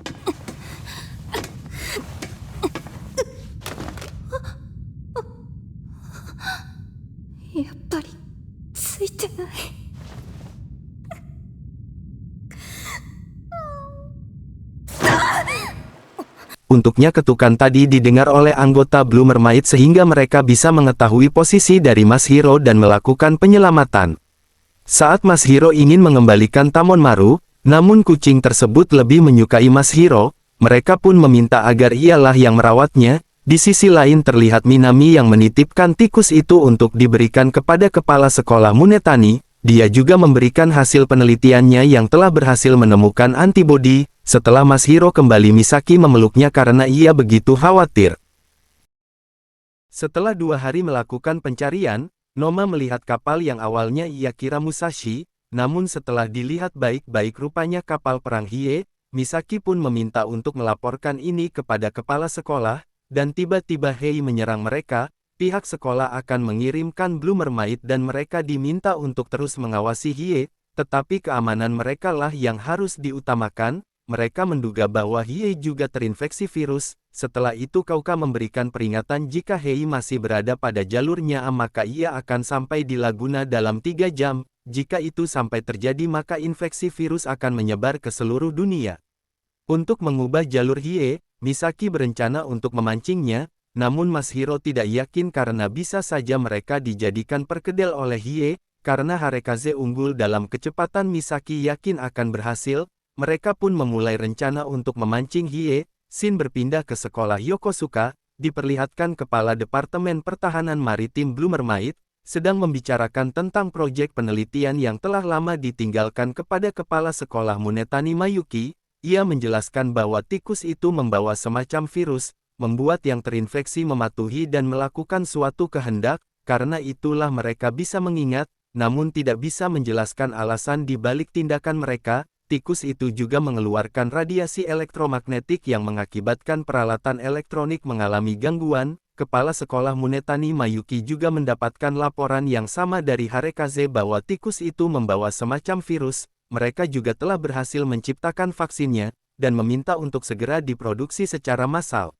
Untuknya ketukan tadi didengar oleh anggota Blue Mermaid sehingga mereka bisa mengetahui posisi dari Mas Hiro dan melakukan penyelamatan. Saat Mas Hiro ingin mengembalikan Tamonmaru, namun kucing tersebut lebih menyukai Mas Hiro. mereka pun meminta agar ialah yang merawatnya. Di sisi lain terlihat Minami yang menitipkan tikus itu untuk diberikan kepada kepala sekolah Munetani. Dia juga memberikan hasil penelitiannya yang telah berhasil menemukan antibodi. Setelah Masahiro kembali, Misaki memeluknya karena ia begitu khawatir. Setelah 2 hari melakukan pencarian, Noma melihat kapal yang awalnya ia kira Musashi, namun setelah dilihat baik-baik rupanya kapal perang Hiei. Misaki pun meminta untuk melaporkan ini kepada kepala sekolah. Dan tiba-tiba Hei menyerang mereka, pihak sekolah akan mengirimkan Blue Mermaid dan mereka diminta untuk terus mengawasi Hiei, tetapi keamanan mereka lah yang harus diutamakan. Mereka menduga bahwa Hiei juga terinfeksi virus. Setelah itu Kauka memberikan peringatan jika Hei masih berada pada jalurnya maka ia akan sampai di Laguna dalam 3 jam. Jika itu sampai terjadi maka infeksi virus akan menyebar ke seluruh dunia. Untuk mengubah jalur Hiei, Misaki berencana untuk memancingnya, namun Masahiro tidak yakin karena bisa saja mereka dijadikan perkedel oleh Hiei, karena Harekaze unggul dalam kecepatan. Misaki yakin akan berhasil. Mereka pun memulai rencana untuk memancing Hiei. Shin berpindah ke sekolah Yokosuka, diperlihatkan kepala Departemen Pertahanan Maritim Blue Mermaid, sedang membicarakan tentang proyek penelitian yang telah lama ditinggalkan kepada kepala sekolah Munetani Mayuki. Ia menjelaskan bahwa tikus itu membawa semacam virus, membuat yang terinfeksi mematuhi dan melakukan suatu kehendak, karena itulah mereka bisa mengingat, namun tidak bisa menjelaskan alasan di balik tindakan mereka. Tikus itu juga mengeluarkan radiasi elektromagnetik yang mengakibatkan peralatan elektronik mengalami gangguan. Kepala sekolah Munetani Mayuki juga mendapatkan laporan yang sama dari Harekaze bahwa tikus itu membawa semacam virus. Mereka juga telah berhasil menciptakan vaksinnya, dan meminta untuk segera diproduksi secara massal.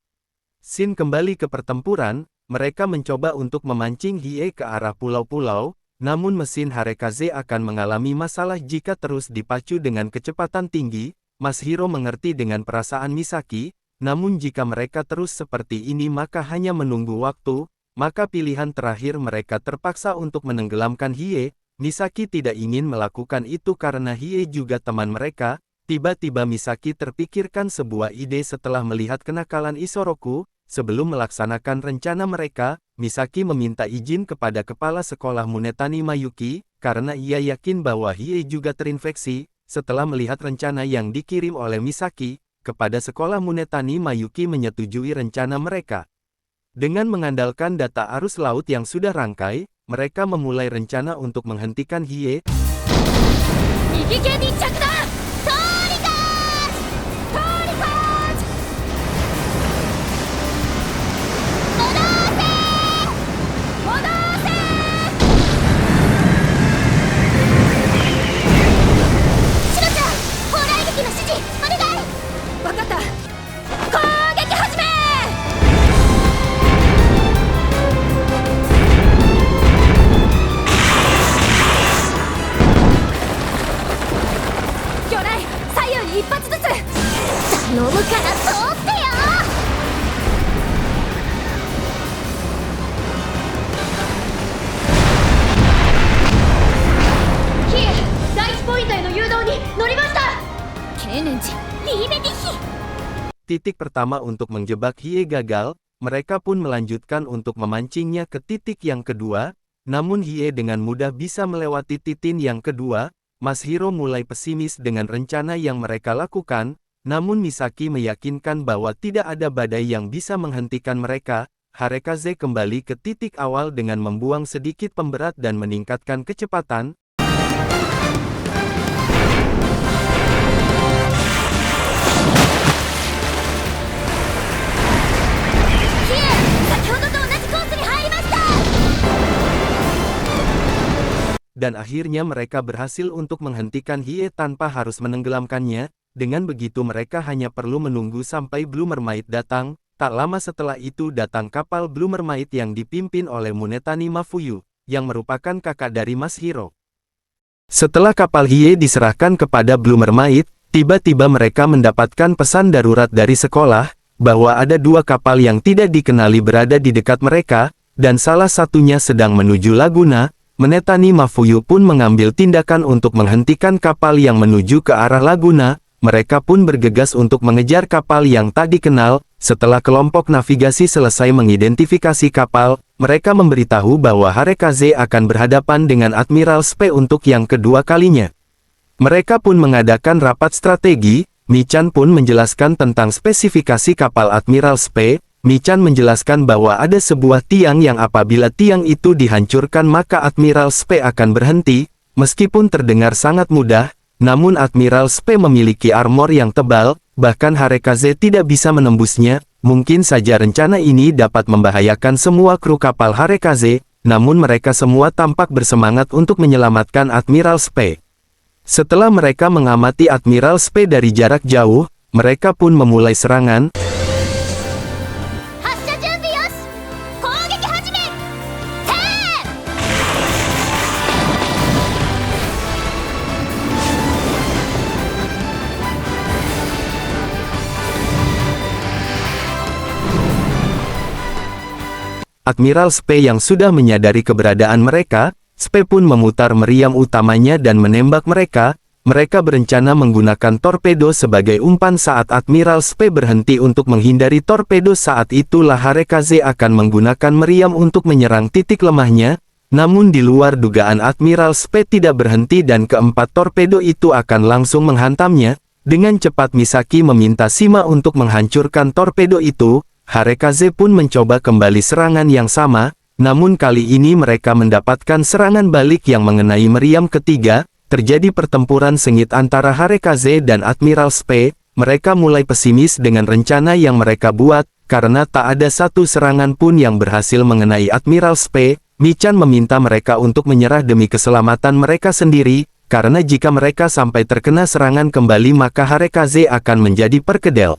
Shin kembali ke pertempuran, mereka mencoba untuk memancing Hiei ke arah pulau-pulau, namun mesin Harekaze akan mengalami masalah jika terus dipacu dengan kecepatan tinggi. Masahiro mengerti dengan perasaan Misaki, namun jika mereka terus seperti ini maka hanya menunggu waktu, maka pilihan terakhir mereka terpaksa untuk menenggelamkan Hiei. Misaki tidak ingin melakukan itu karena Hiei juga teman mereka. Tiba-tiba Misaki terpikirkan sebuah ide setelah melihat kenakalan Isoroku. Sebelum melaksanakan rencana mereka, Misaki meminta izin kepada kepala sekolah Munetani Mayuki, karena ia yakin bahwa Hiei juga terinfeksi. Setelah melihat rencana yang dikirim oleh Misaki, kepada sekolah Munetani Mayuki menyetujui rencana mereka. Dengan mengandalkan data arus laut yang sudah rangkai, mereka memulai rencana untuk menghentikan Hiei. Titik pertama untuk menjebak Hiei gagal, mereka pun melanjutkan untuk memancingnya ke titik yang kedua, namun Hiei dengan mudah bisa melewati titik yang kedua. Masahiro mulai pesimis dengan rencana yang mereka lakukan, namun Misaki meyakinkan bahwa tidak ada badai yang bisa menghentikan mereka. Harekaze kembali ke titik awal dengan membuang sedikit pemberat dan meningkatkan kecepatan. Dan akhirnya mereka berhasil untuk menghentikan Hiei tanpa harus menenggelamkannya. Dengan begitu mereka hanya perlu menunggu sampai Blue Mermaid datang. Tak lama setelah itu datang kapal Blue Mermaid yang dipimpin oleh Munetani Mafuyu, yang merupakan kakak dari Masahiro. Setelah kapal Hiei diserahkan kepada Blue Mermaid, tiba-tiba mereka mendapatkan pesan darurat dari sekolah, bahwa ada 2 kapal yang tidak dikenali berada di dekat mereka, dan salah satunya sedang menuju Laguna. Munetani Mafuyu pun mengambil tindakan untuk menghentikan kapal yang menuju ke arah Laguna. mereka pun bergegas untuk mengejar kapal yang tak dikenal. Setelah kelompok navigasi selesai mengidentifikasi kapal, mereka memberitahu bahwa Harekaze akan berhadapan dengan Admiral Spe untuk yang kedua kalinya. Mereka pun mengadakan rapat strategi. Michan pun menjelaskan tentang spesifikasi kapal Admiral Spe. Michan menjelaskan bahwa ada sebuah tiang yang apabila tiang itu dihancurkan maka Admiral Spe akan berhenti. Meskipun terdengar sangat mudah, namun Admiral Spe memiliki armor yang tebal, bahkan Harekaze tidak bisa menembusnya. Mungkin saja rencana ini dapat membahayakan semua kru kapal Harekaze, namun mereka semua tampak bersemangat untuk menyelamatkan Admiral Spe. Setelah mereka mengamati Admiral Spe dari jarak jauh, mereka pun memulai serangan. Admiral Spe yang sudah menyadari keberadaan mereka, Spe pun memutar meriam utamanya dan menembak mereka. Mereka berencana menggunakan torpedo sebagai umpan saat Admiral Spe berhenti untuk menghindari torpedo. Saat itulah Harekaze akan menggunakan meriam untuk menyerang titik lemahnya. Namun di luar dugaan Admiral Spe tidak berhenti dan keempat torpedo itu akan langsung menghantamnya. Dengan cepat Misaki meminta Shima untuk menghancurkan torpedo itu. Harekaze pun mencoba kembali serangan yang sama, namun kali ini mereka mendapatkan serangan balik yang mengenai meriam ketiga. Terjadi pertempuran sengit antara Harekaze dan Admiral Spe. Mereka mulai pesimis dengan rencana yang mereka buat, karena tak ada satu serangan pun yang berhasil mengenai Admiral Spe. Michan meminta mereka untuk menyerah demi keselamatan mereka sendiri, karena jika mereka sampai terkena serangan kembali maka Harekaze akan menjadi perkedel.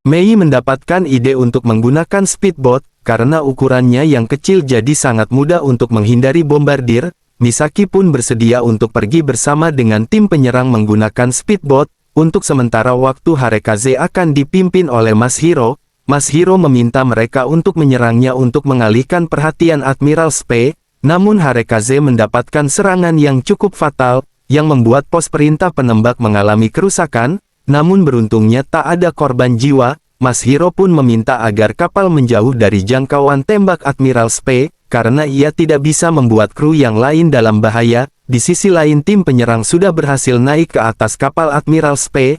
Mei mendapatkan ide untuk menggunakan speedboat, karena ukurannya yang kecil jadi sangat mudah untuk menghindari bombardir. Misaki pun bersedia untuk pergi bersama dengan tim penyerang menggunakan speedboat. Untuk sementara waktu Harekaze akan dipimpin oleh Mas Hiro. Mas Hiro meminta mereka untuk menyerangnya untuk mengalihkan perhatian Admiral Spe. Namun Harekaze mendapatkan serangan yang cukup fatal, yang membuat pos perintah penembak mengalami kerusakan. Namun beruntungnya tak ada korban jiwa. Mas Hiro pun meminta agar kapal menjauh dari jangkauan tembak Admiral Spe, karena ia tidak bisa membuat kru yang lain dalam bahaya. Di sisi lain tim penyerang sudah berhasil naik ke atas kapal Admiral Spe.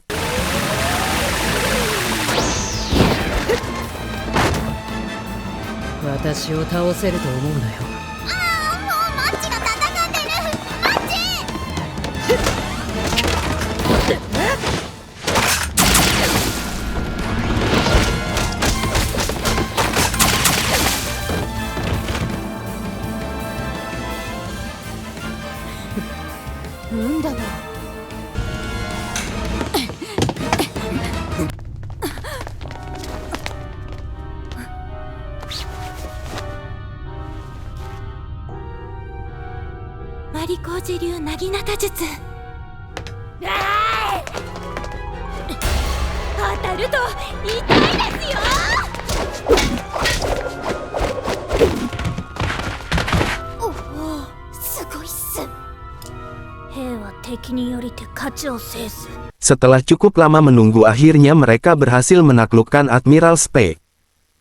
Setelah cukup lama menunggu akhirnya mereka berhasil menaklukkan Admiral Spe.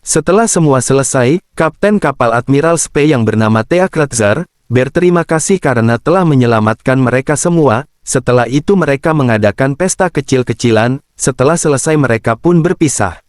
Setelah semua selesai, Kapten kapal Admiral Spe yang bernama Tea Kratzar berterima kasih karena telah menyelamatkan mereka semua. Setelah itu mereka mengadakan pesta kecil-kecilan. Setelah selesai mereka pun berpisah.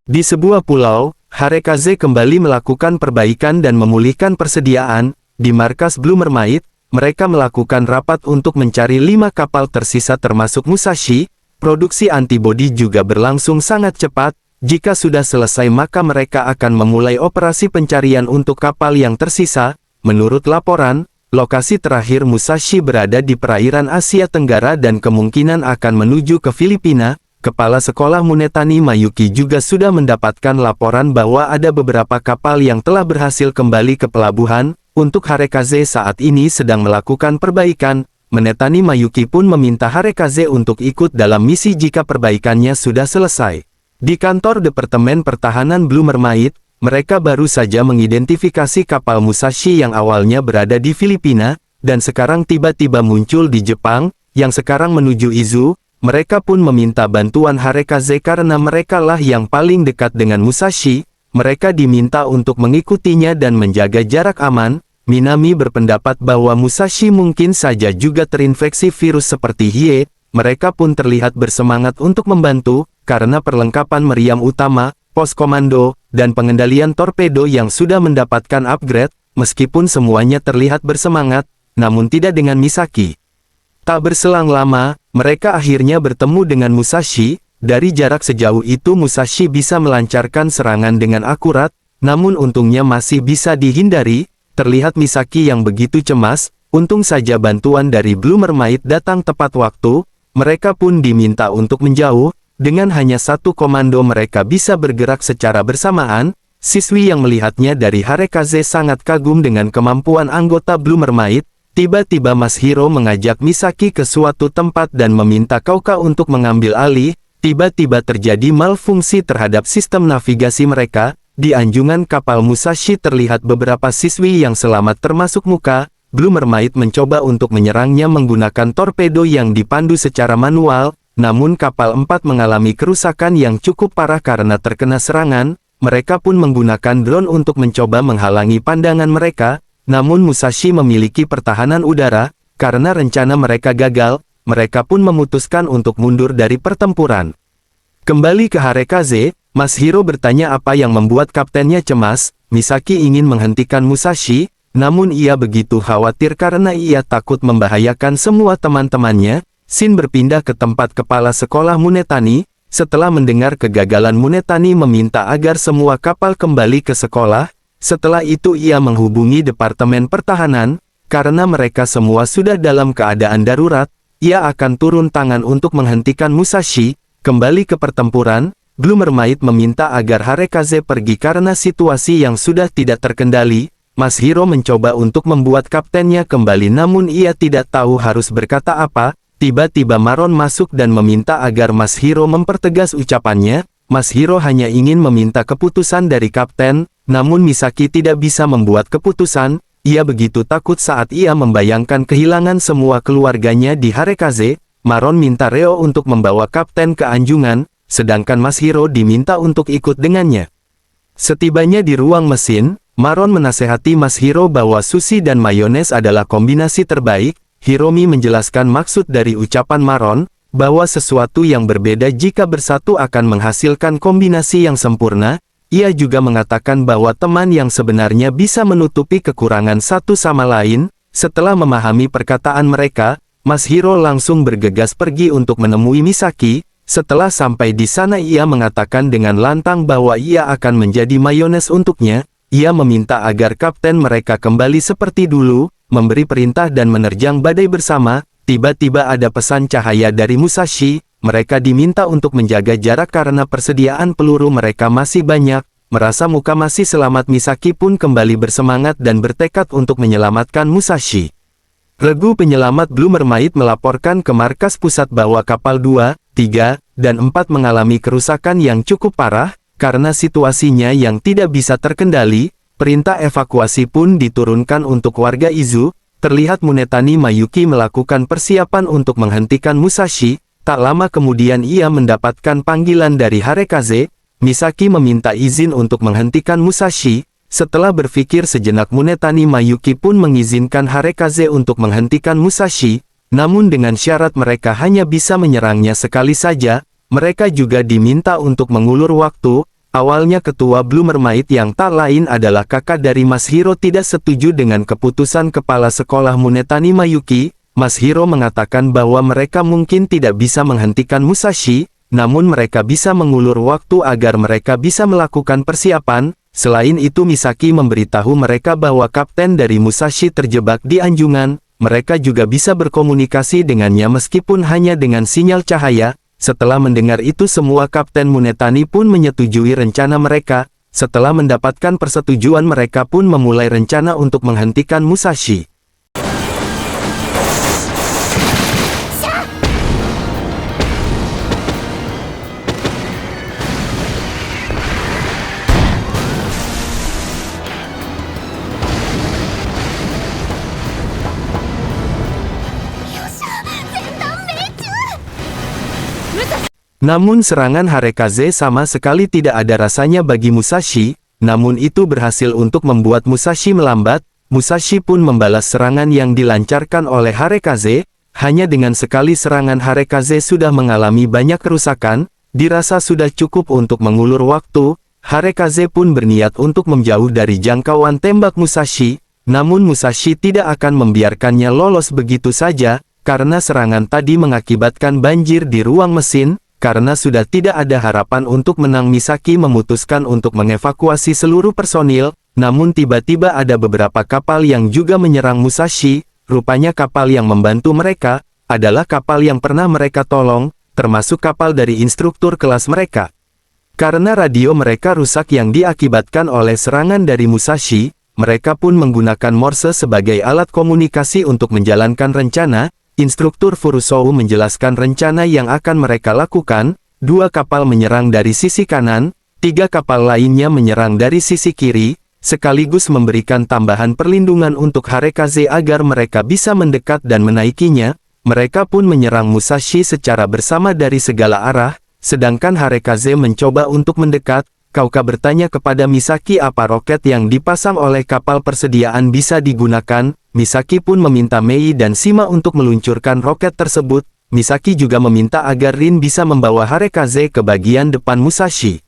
Di sebuah pulau, Harekaze kembali melakukan perbaikan dan memulihkan persediaan. Di markas Blue Mermaid, mereka melakukan rapat untuk mencari 5 kapal tersisa termasuk Musashi. Produksi antibodi juga berlangsung sangat cepat. Jika sudah selesai maka mereka akan memulai operasi pencarian untuk kapal yang tersisa. Menurut laporan, lokasi terakhir Musashi berada di perairan Asia Tenggara dan kemungkinan akan menuju ke Filipina. Kepala Sekolah Munetani Mayuki juga sudah mendapatkan laporan bahwa ada beberapa kapal yang telah berhasil kembali ke pelabuhan. Untuk Harekaze saat ini sedang melakukan perbaikan. Munetani Mayuki pun meminta Harekaze untuk ikut dalam misi jika perbaikannya sudah selesai. Di kantor Departemen Pertahanan Blue Mermaid, mereka baru saja mengidentifikasi kapal Musashi yang awalnya berada di Filipina, dan sekarang tiba-tiba muncul di Jepang, yang sekarang menuju Izu. mereka pun meminta bantuan Harekaze karena merekalah yang paling dekat dengan Musashi. Mereka diminta untuk mengikutinya dan menjaga jarak aman. Minami berpendapat bahwa Musashi mungkin saja juga terinfeksi virus seperti Hie. Mereka pun terlihat bersemangat untuk membantu, karena perlengkapan meriam utama, pos komando, dan pengendalian torpedo yang sudah mendapatkan upgrade. Meskipun semuanya terlihat bersemangat, namun tidak dengan Misaki. Tak berselang lama, mereka akhirnya bertemu dengan Musashi. Dari jarak sejauh itu Musashi bisa melancarkan serangan dengan akurat, namun untungnya masih bisa dihindari. Terlihat Misaki yang begitu cemas. Untung saja bantuan dari Blue Mermaid datang tepat waktu. Mereka pun diminta untuk menjauh. Dengan hanya satu komando mereka bisa bergerak secara bersamaan. Siswi yang melihatnya dari Harekaze sangat kagum dengan kemampuan anggota Blue Mermaid. Tiba-tiba Mas Hiro mengajak Misaki ke suatu tempat dan meminta Kauka untuk mengambil alih. Tiba-tiba terjadi malfungsi terhadap sistem navigasi mereka. Di anjungan kapal Musashi terlihat beberapa siswi yang selamat termasuk Muka. Blue Mermaid mencoba untuk menyerangnya menggunakan torpedo yang dipandu secara manual. Namun kapal 4 mengalami kerusakan yang cukup parah karena terkena serangan. Mereka pun menggunakan drone untuk mencoba menghalangi pandangan mereka. Namun Musashi memiliki pertahanan udara. Karena rencana mereka gagal, mereka pun memutuskan untuk mundur dari pertempuran. Kembali ke Harekaze, Mas Hiro bertanya apa yang membuat kaptennya cemas. Misaki ingin menghentikan Musashi, namun ia begitu khawatir karena ia takut membahayakan semua teman-temannya. Shin berpindah ke tempat kepala sekolah Munetani. Setelah mendengar kegagalan Munetani meminta agar semua kapal kembali ke sekolah. Setelah itu ia menghubungi Departemen Pertahanan. Karena mereka semua sudah dalam keadaan darurat, ia akan turun tangan untuk menghentikan Musashi. Kembali ke pertempuran, Blue Mermaid meminta agar Harekaze pergi karena situasi yang sudah tidak terkendali. Mas Hiro mencoba untuk membuat kaptennya kembali namun ia tidak tahu harus berkata apa. Tiba-tiba Maron masuk dan meminta agar Mas Hiro mempertegas ucapannya. Mas Hiro hanya ingin meminta keputusan dari kapten, namun Misaki tidak bisa membuat keputusan. Ia begitu takut saat ia membayangkan kehilangan semua keluarganya di Harekaze. Maron minta Reo untuk membawa kapten ke anjungan, sedangkan Mas Hiro diminta untuk ikut dengannya. Setibanya di ruang mesin, Maron menasehati Mas Hiro bahwa sushi dan mayones adalah kombinasi terbaik. Hiromi menjelaskan maksud dari ucapan Maron, bahwa sesuatu yang berbeda jika bersatu akan menghasilkan kombinasi yang sempurna. Ia juga mengatakan bahwa teman yang sebenarnya bisa menutupi kekurangan satu sama lain. Setelah memahami perkataan mereka, Mas Hiro langsung bergegas pergi untuk menemui Misaki. Setelah sampai di sana ia mengatakan dengan lantang bahwa ia akan menjadi mayones untuknya. Ia meminta agar kapten mereka kembali seperti dulu, memberi perintah dan menerjang badai bersama. Tiba-tiba ada pesan cahaya dari Musashi. Mereka diminta untuk menjaga jarak karena persediaan peluru mereka masih banyak. Merasa Muka masih selamat, Misaki pun kembali bersemangat dan bertekad untuk menyelamatkan Musashi. Regu penyelamat Blue Mermaid melaporkan ke markas pusat bahwa kapal 2, 3, dan 4 mengalami kerusakan yang cukup parah. Karena situasinya yang tidak bisa terkendali, perintah evakuasi pun diturunkan untuk warga Izu. Terlihat Munetani Mayuki melakukan persiapan untuk menghentikan Musashi. Tak lama kemudian ia mendapatkan panggilan dari Harekaze. Misaki meminta izin untuk menghentikan Musashi. Setelah berpikir sejenak Munetani Mayuki pun mengizinkan Harekaze untuk menghentikan Musashi. Namun dengan syarat mereka hanya bisa menyerangnya sekali saja. Mereka juga diminta untuk mengulur waktu. Awalnya ketua Blue Mermaid yang tak lain adalah kakak dari Mas Hiro tidak setuju dengan keputusan kepala sekolah Munetani Mayuki. Mas Hiro mengatakan bahwa mereka mungkin tidak bisa menghentikan Musashi, namun mereka bisa mengulur waktu agar mereka bisa melakukan persiapan. Selain itu Misaki memberitahu mereka bahwa kapten dari Musashi terjebak di anjungan. Mereka juga bisa berkomunikasi dengannya meskipun hanya dengan sinyal cahaya. Setelah mendengar itu semua kapten Munetani pun menyetujui rencana mereka. Setelah mendapatkan persetujuan mereka pun memulai rencana untuk menghentikan Musashi. Namun serangan Harekaze sama sekali tidak ada rasanya bagi Musashi, namun itu berhasil untuk membuat Musashi melambat. Musashi pun membalas serangan yang dilancarkan oleh Harekaze. Hanya dengan sekali serangan Harekaze sudah mengalami banyak kerusakan, dirasa sudah cukup untuk mengulur waktu. Harekaze pun berniat untuk menjauh dari jangkauan tembak Musashi, namun Musashi tidak akan membiarkannya lolos begitu saja, karena serangan tadi mengakibatkan banjir di ruang mesin. Karena sudah tidak ada harapan untuk menang, Misaki memutuskan untuk mengevakuasi seluruh personil, namun tiba-tiba ada beberapa kapal yang juga menyerang Musashi. Rupanya kapal yang membantu mereka adalah kapal yang pernah mereka tolong, termasuk kapal dari instruktur kelas mereka. Karena radio mereka rusak yang diakibatkan oleh serangan dari Musashi, mereka pun menggunakan Morse sebagai alat komunikasi untuk menjalankan rencana. Instruktur Furusou menjelaskan rencana yang akan mereka lakukan. 2 kapal menyerang dari sisi kanan, 3 kapal lainnya menyerang dari sisi kiri, sekaligus memberikan tambahan perlindungan untuk Harekaze agar mereka bisa mendekat dan menaikinya. Mereka pun menyerang Musashi secara bersama dari segala arah, sedangkan Harekaze mencoba untuk mendekat. Kauka bertanya kepada Misaki apa roket yang dipasang oleh kapal persediaan bisa digunakan. Misaki pun meminta Mei dan Shima untuk meluncurkan roket tersebut. Misaki juga meminta agar Rin bisa membawa Harekaze ke bagian depan Musashi.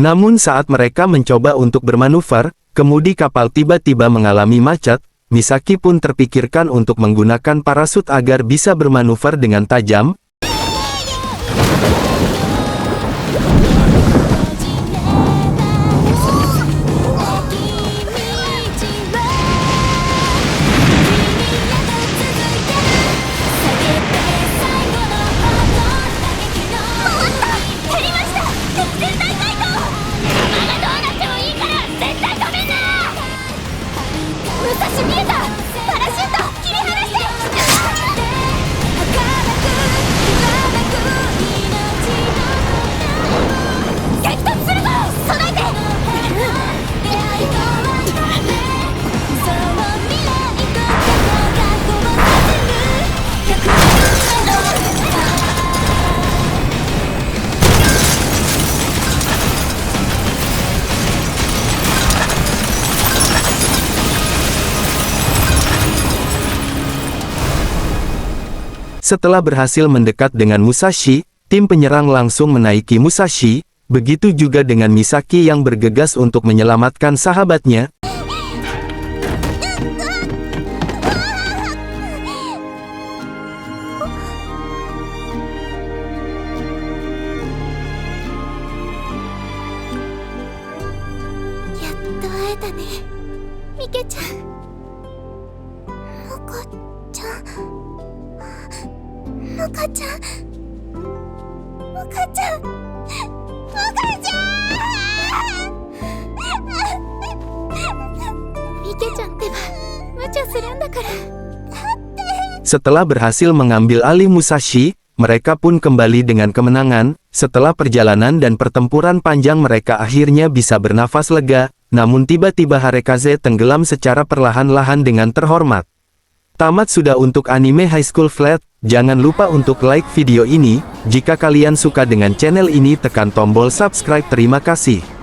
Namun saat mereka mencoba untuk bermanuver, kemudi kapal tiba-tiba mengalami macet. Misaki pun terpikirkan untuk menggunakan parasut agar bisa bermanuver dengan tajam. Setelah berhasil mendekat dengan Musashi, tim penyerang langsung menaiki Musashi, begitu juga dengan Misaki yang bergegas untuk menyelamatkan sahabatnya. Setelah berhasil mengambil alih Musashi, mereka pun kembali dengan kemenangan. Setelah perjalanan dan pertempuran panjang mereka akhirnya bisa bernafas lega, namun tiba-tiba Harekaze tenggelam secara perlahan-lahan dengan terhormat. Tamat sudah untuk anime High School Flat. Jangan lupa untuk like video ini. Jika kalian suka dengan channel ini, tekan tombol subscribe. Terima kasih.